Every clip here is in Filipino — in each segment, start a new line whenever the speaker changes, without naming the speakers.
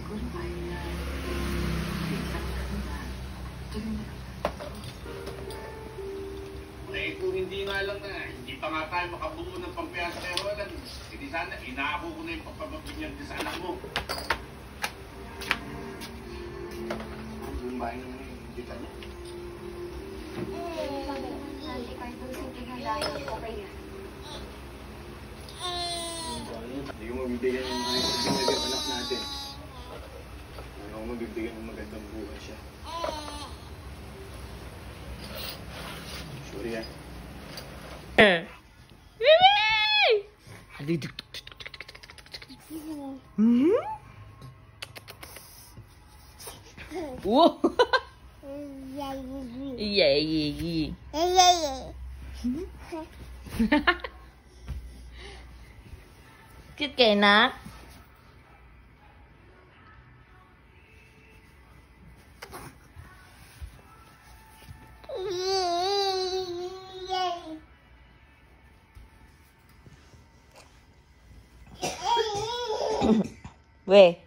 Eh, kung hindi nga lang na, hindi pa nga tayo makabuo ng pampiyasa kay Roland. Hindi sana, inaako ko na yung papababinyag sa anak mo. Ang buong bahay naman yung hindi ka niya.
Hindi kayo tulisipin na dahil okay na.
Hindi ko mabibigyan ng mga ibigay ng anak natin. Ano ko mabibigyan ng magandang buhay siya. Sorry yan.
Wow. Yay. Cute kayo na? Weh.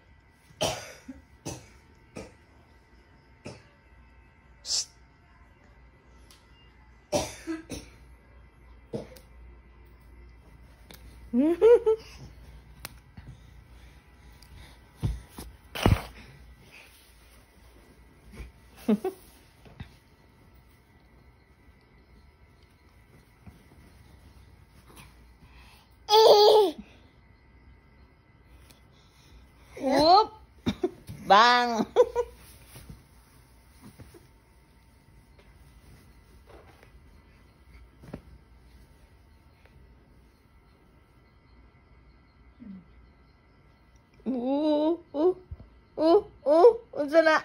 Whoop! Bang! Unsa na?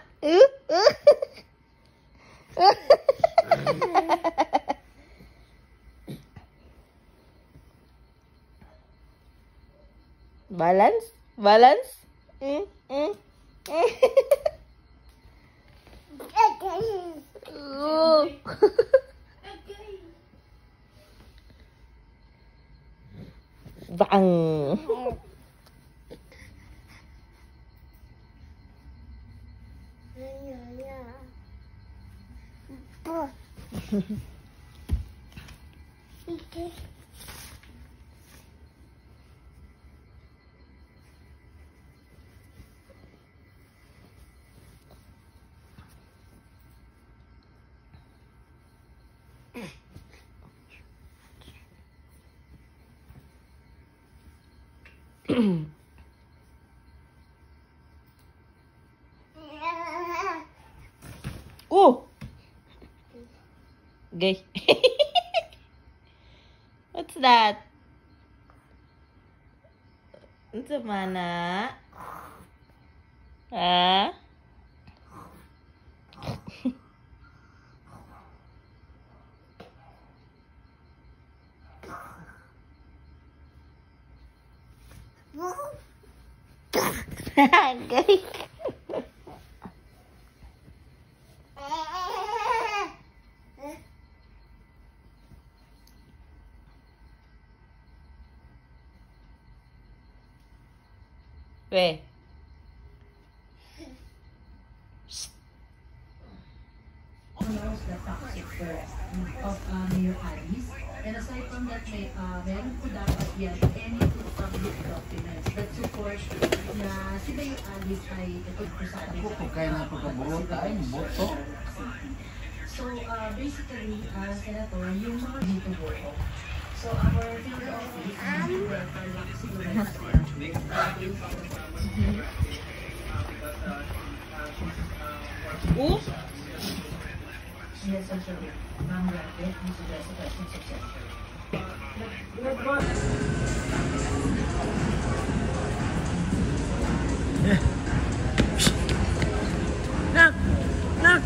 Balance? Bang! Oh! Gay. What's that? What's up, mana? Ah? Gay. Weh.
The toxic forest of Mayor Alice. And aside from that, meron po dapat yan any public documents that support na si Mayor Alice ay nagpagpusabi.
Kaya na pagkabuo tayo, boto.
So, basically, Senator, yung mga dito boto. So, our field office,
Oh?
Yes, actually. Ma'am, Racket, Mr. Jessica, Jessica.
Nak!